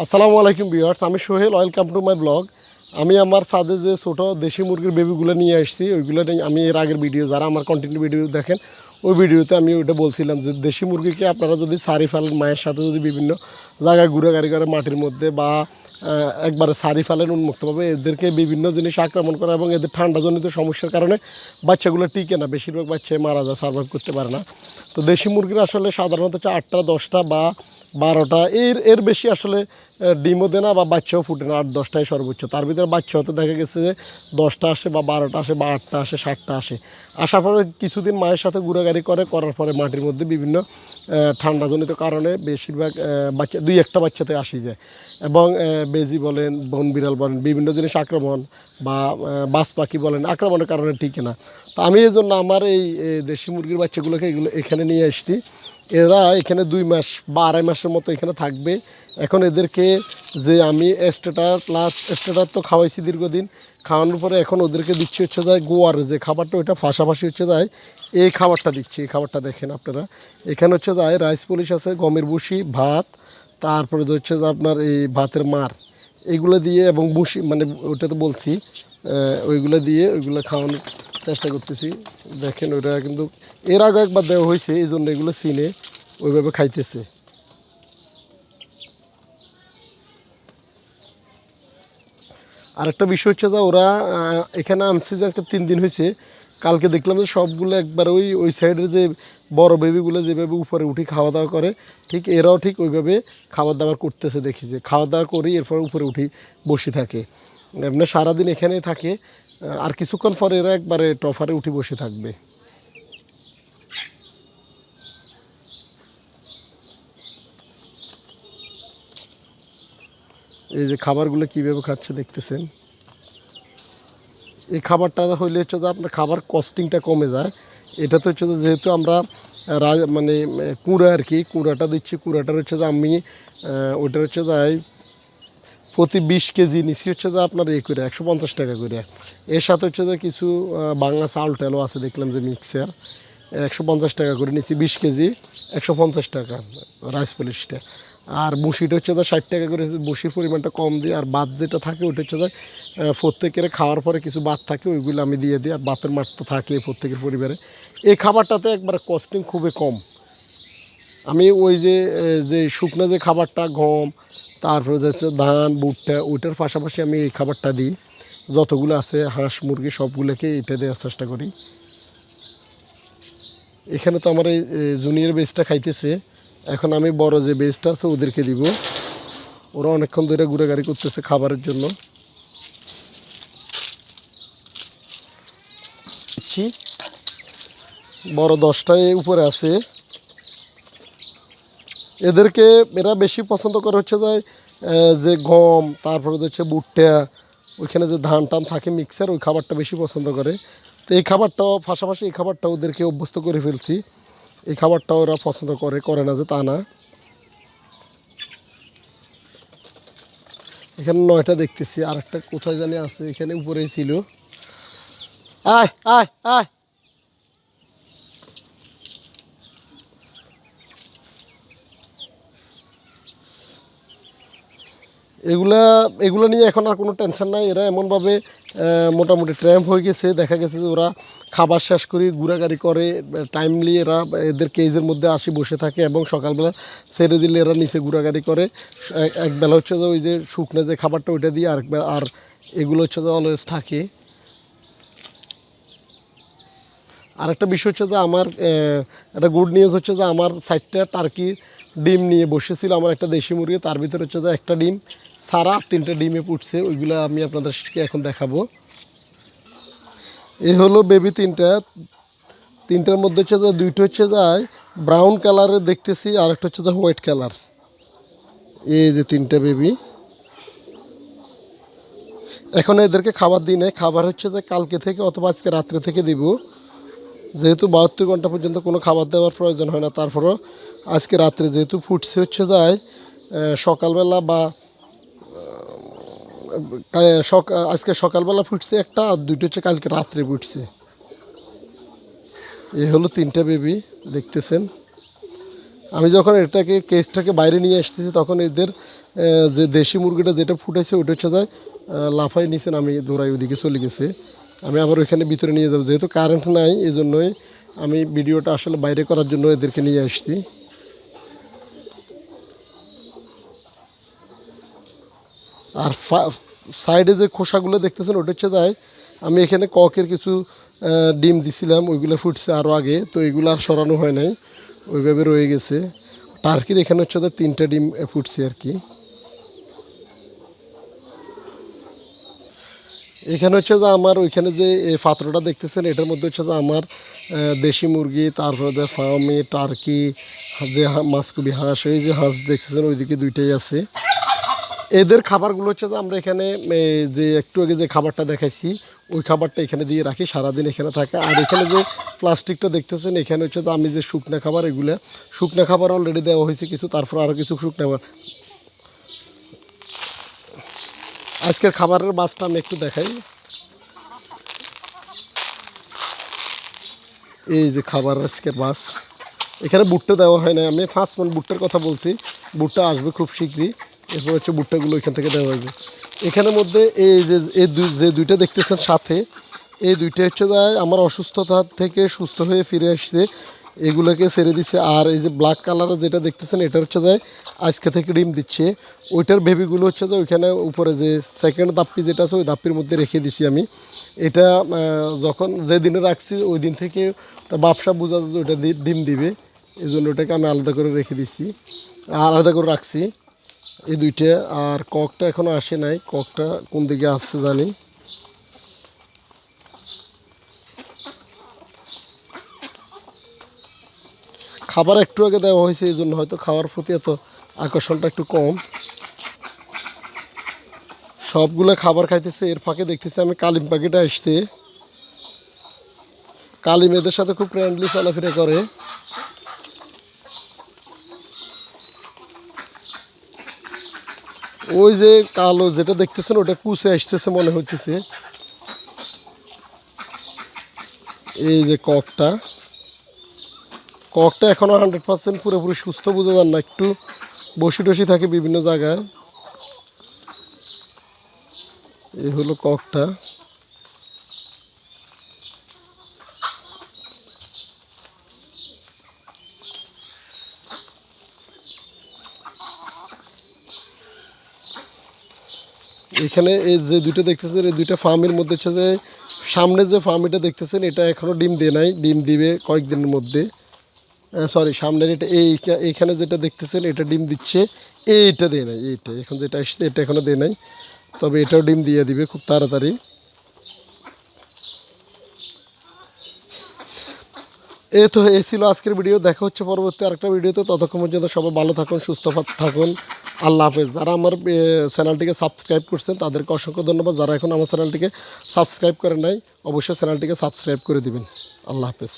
আসসালামু আলাইকুম ভিউয়ার্স, আমি Sohel. Welcome to my blog. আমি আমার ছাদে যে ছোটো দেশি মুরগির বেবিগুলো নিয়ে আসছি, ওইগুলো নিয়ে আমি এর আগের ভিডিও, যারা আমার কন্টিনিউ ভিডিও দেখেন, ওই ভিডিওতে আমি ওইটা বলছিলাম যে দেশি মুরগিকে আপনারা যদি সারি ফেলেন, মায়ের সাথে যদি বিভিন্ন জায়গায় ঘুরাঘুরি করে মাটির মধ্যে বা একবারে সারি ফেলেন উন্মুক্তভাবে, এদেরকে বিভিন্ন জিনিস আক্রমণ করে এবং এদের ঠান্ডাজনিত সমস্যার কারণে বাচ্চাগুলো টিকে না, বেশিরভাগ বাচ্চাই মারা যায়, সার্ভাইভ করতে পারে না। তো দেশি মুরগির আসলে সাধারণত হচ্ছে 8টা 10টা বা 12টা, এর বেশি আসলে ডিমও দেয় না বা বাচ্চাও ফুটে না। 8-10টাই সর্বোচ্চ। তার ভিতরে বাচ্চা হতে দেখা গেছে যে 10টা আসে বা 12টা আসে বা 8টা আসে, 7টা আসে। আসার পরে কিছুদিন মায়ের সাথে ঘোরাঘুরি করার পরে মাটির মধ্যে বিভিন্ন ঠান্ডাজনিত কারণে বেশিরভাগ বাচ্চা 2-1টা বাচ্চাতে আসি যায় এবং বেজি বলেন, বন বিড়াল বলেন, বিভিন্ন জিনিস আক্রমণ বা বাজ পাখি বলেন, আক্রমণের কারণে টিকে না। তো আমি এই জন্য আমার এই দেশি মুরগির বাচ্চাগুলোকে এখানে নিয়ে আসছি। এরা এখানে 2 মাস বা 2.5 মাসের মতো এখানে থাকবে। এখন এদেরকে যে আমি স্টেটার তো খাওয়াইছি দীর্ঘদিন, খাওয়ানোর পরে এখন ওদেরকে দিচ্ছি হচ্ছে যায় গোয়ার যে খাবারটা, ওইটা পাশাপাশি হচ্ছে যায় এই খাবারটা দিচ্ছি। এই খাবারটা দেখেন আপনারা, এখানে হচ্ছে যায় রাইস পলিশ আছে, গমের ভুসি, ভাত, তারপরে হচ্ছে যে আপনার এই ভাতের মার, এইগুলো দিয়ে এবং ভুসি মানে ওইটা তো বলছি, ওইগুলো দিয়ে ওইগুলো খাওয়ানোর চেষ্টা করতেছি। দেখেন ওইটা কিন্তু এর আগে একবার দেওয়া হয়েছে, এই জন্য এগুলো চিনে ওইভাবে খাইতেছে। আরেকটা বিষয় হচ্ছে যে ওরা এখানে আনছে যে আজকে 3 দিন হয়েছে। কালকে দেখলাম যে সবগুলো একবার ওই সাইডের যে বড় বেবিগুলো যেভাবে উপরে উঠি খাওয়া দাওয়া করে, ঠিক এরাও ঠিক ওইভাবে খাবার দাবার করতেছে। দেখি যে খাওয়া দাওয়া করি, এরপর উপরে উঠি বসে থাকে, এমনি সারাদিন এখানেই থাকে। আর কিছুক্ষণ পরে এরা একবারে টফারে উঠি বসে থাকবে। এই যে খাবারগুলো কীভাবে খাচ্ছে দেখতেছেন। এই খাবারটা হইলে হচ্ছে যে আপনার খাবার কস্টিংটা কমে যায়। এটা তো হচ্ছে যে যেহেতু আমরা মানে কুঁড়া আর কি, কুঁড়াটা দিচ্ছি, কুঁড়াটার হচ্ছে যে আমি ওইটা হচ্ছে যায় প্রতি 20 কেজি নিচ্ছি হচ্ছে যে আপনার করে 150 টাকা করে। এর সাথে হচ্ছে যে কিছু বাংলা চাউল টালও আছে, দেখলাম যে মিক্সার 150 টাকা করে নিচ্ছি। 20 কেজি 150 টাকা রাইস পলিশটা। আর বসিটা হচ্ছে যে 60 টাকা করে। বসির পরিমাণটা কম দিই। আর ভাত যেটা থাকে ওইটা হচ্ছে যে প্রত্যেকের খাওয়ার পরে কিছু ভাত থাকে, ওইগুলো আমি দিয়ে দিই। আর ভাতের মাঠ তো থাকে প্রত্যেকের পরিবারে। এই খাবারটাতে একবার কস্টিং খুবই কম। আমি ওই যে যে শুকনো যে খাবারটা, গম, তারপরে হচ্ছে ধান, ভুট্টা, ওইটার পাশাপাশি আমি এই খাবারটা দিই। যতগুলো আছে হাঁস মুরগি সবগুলোকে এটা দেওয়ার চেষ্টা করি। এখানে তো আমার এই জুনিয়র বেজটা খাইতেছে। এখন আমি বড় যে বেজটা আছে ওদেরকে দিব। ওরা অনেকক্ষণ ধরে ঘুরাঘুরি করতেছে খাবারের জন্য। দিচ্ছি, বড় 10টায় উপরে আছে। এদেরকে এরা বেশি পছন্দ করে হচ্ছে যে গম, তারপরে হচ্ছে ভুট্টা, ওইখানে যে ধান টান থাকে মিক্সার, ওই খাবারটা বেশি পছন্দ করে। তো এই খাবারটাও পাশাপাশি এই খাবারটা ওদেরকে অভ্যস্ত করে ফেলছি। এই খাবারটাও ওরা পছন্দ করে না যে তা না। এখানে 9টা দেখতেছি, আর একটা কোথায় জানি আছে, এখানে উপরেই ছিল। আয় আয় আয়, এগুলা এগুলো নিয়ে এখন আর কোনো টেনশন নাই। এরা এমনভাবে মোটামুটি ট্র্যাম্প হয়ে গেছে। দেখা গেছে যে ওরা খাবার শেষ করে ঘোরাঘুরি করে টাইমলি, এরা এদের কেজের মধ্যে আসি বসে থাকে এবং সকালবেলা ছেড়ে দিলে এরা নিচে ঘোরাঘুরি করে। একবেলা হচ্ছে যে ওই যে শুকনো যে খাবারটা ওইটা দিয়ে, আর এগুলো হচ্ছে যে অলওয়েজ থাকে। আর একটা বিষয় হচ্ছে যে আমার একটা গুড নিউজ হচ্ছে যে আমার 60টা টার্কি ডিম নিয়ে বসেছিল আমার একটা দেশি মুরগি। তার ভিতরে হচ্ছে যে একটা ডিম সারা 3টে ডিমে ফুটছে, ওইগুলো আমি আপনাদেরকে এখন দেখাবো। এই হলো বেবি 3টার মধ্যে হচ্ছে যে 2টা হচ্ছে যায় ব্রাউন কালারের দেখতেছি, আর একটা হচ্ছে যে হোয়াইট কালার। এই যে 3টা বেবি। এখন এদেরকে খাবার দিই নাই, খাবার হচ্ছে যে কালকে থেকে অথবা আজকে রাত্রে থেকে দিব। যেহেতু 72 ঘন্টা পর্যন্ত কোনো খাবার দেওয়ার প্রয়োজন হয় না, তারপরও আজকে রাত্রে যেহেতু ফুটছে হচ্ছে যায় সকালবেলা বা আজকে সকালবেলা ফুটছে একটা, আর 2টো হচ্ছে কালকে রাত্রে ফুটছে। এই হলো 3টা বেবি দেখতেছেন। আমি যখন কেসটাকে বাইরে নিয়ে আসতেছি তখন এদের যে দেশি মুরগিটা যেটা ফুটাইছে ওইটা হচ্ছে যায় লাফাই নিছেন, আমি দৌড়াই ওইদিকে চলে গেছে। আমি আবার ওইখানে ভিতরে নিয়ে যাবো, যেহেতু কারেন্ট নাই এই জন্যই আমি ভিডিওটা আসলে বাইরে করার জন্য এদেরকে নিয়ে আসছি। আর সাইডে যে খোসাগুলো দেখতেছেন ওটা হচ্ছে যায় আমি এখানে ককের কিছু ডিম দিছিলাম, ওইগুলো ফুটছে আরও আগে, তো এগুলো আর সরানো হয় নাই, ওইভাবে রয়ে গেছে। টার্কির এখানে হচ্ছে যে 3টা ডিম ফুটছে আর কি। এখানে হচ্ছে যে আমার ওইখানে যে পাত্রটা দেখতেছেন এটার মধ্যে হচ্ছে যে আমার দেশি মুরগি, তারপরে যে ফার্মি টার্কি, যে মাছকুবি হাঁস, এই যে হাঁস দেখতেছেন ওইদিকে 2টাই আছে। এদের খাবারগুলো হচ্ছে যে আমরা এখানে যে একটু আগে যে খাবারটা দেখাইছি ওই খাবারটা এখানে দিয়ে রাখি, সারাদিন এখানে থাকে। আর এখানে যে প্লাস্টিকটা দেখতেছেন এখানে হচ্ছে যে আমি যে শুকনা খাবার, এগুলো শুকনা খাবার অলরেডি দেওয়া হয়েছে কিছু, তারপর আরও কিছু শুকনা খাবার। আজকের খাবারের মাছটা আমি একটু দেখাই। এই যে খাবার আজকের মাছ, এখানে ভুট্টা দেওয়া হয় না, আমি 5 মণ ভুট্টার কথা বলছি, ভুট্টা আসবে খুব শীঘ্রই। এরপর হচ্ছে ভুট্টাগুলো এখান থেকে দেওয়া হবে এখানের মধ্যে। এই যে যে 2টা দেখতেছেন সাথে, এই 2টা হচ্ছে যায় আমার অসুস্থতা থেকে সুস্থ হয়ে ফিরে আসছে, এগুলোকে ছেড়ে দিচ্ছে। আর এই যে ব্ল্যাক কালারের যেটা দেখতেছেন এটা হচ্ছে যায় আজকে থেকে ডিম দিচ্ছে। ওইটার বেবিগুলো হচ্ছে যে ওইখানে উপরে যে সেকেন্ড দাপ্পি যেটা আছে ওই দাপ্পির মধ্যে রেখে দিছি আমি। এটা যখন যেদিনে রাখছি ওই দিন থেকে ব্যবসা বোঝা যায় যে ওইটা ডিম দিবে, এই জন্য ওটাকে আমি আলাদা করে রেখে দিচ্ছি, আলাদা করে রাখছি এই 2টা। আর ককটা এখনও আসে নাই, ককটা কোন দিকে আসছে জানি। খাবার একটু আগে দেওয়া হয়েছে এই জন্য হয়তো খাওয়ার প্রতি এত আকর্ষণটা একটু কম। সবগুলো খাবার খাইতেছে, এর ফাঁকে দেখতেছি আমি কালিম পাখিটা আসছে। কালিম এদের সাথে খুব ফ্রেন্ডলি চলাফেরা করে। ওই যে কালো যেটা দেখতেছেন ওটা কুচে আসতেছে মনে হচ্ছে। এই যে ককটা, ককটা এখনও 100% পুরোপুরি সুস্থ বোঝা যান না, একটু বসি টসি থাকে বিভিন্ন জায়গায়। এই হলো ককটা। এখানে এই যে 2টা দেখতেছেন এই 2টা ফার্মের মধ্যে হচ্ছে যে সামনে যে ফার্মিটা দেখতেছেন এটা এখনও ডিম দিয়ে নাই, ডিম দিবে কয়েকদিনের মধ্যে। সরি, সামনের এটা এইখানে যেটা দেখতেছেন এটা ডিম দিচ্ছে, এইটা দেয় নাই, এইটা এখন যেটা আসছে এটা এখনও দেয় নাই, তবে এটাও ডিম দিয়ে দিবে খুব তাড়াতাড়ি। এই তো এই ছিল আজকের ভিডিও, দেখা হচ্ছে পরবর্তী আরেকটা ভিডিওতে। ততক্ষণ পর্যন্ত সবাই ভালো থাকুন, সুস্থ থাকুন, আল্লাহ হাফেজ। যারা আমার চ্যানেলটিকে সাবস্ক্রাইব করছেন তাদেরকে অসংখ্য ধন্যবাদ, যারা এখন আমার চ্যানেলটিকে সাবস্ক্রাইব করেন নাই অবশ্যই চ্যানেলটিকে সাবস্ক্রাইব করে দিবেন। আল্লাহ হাফেজ।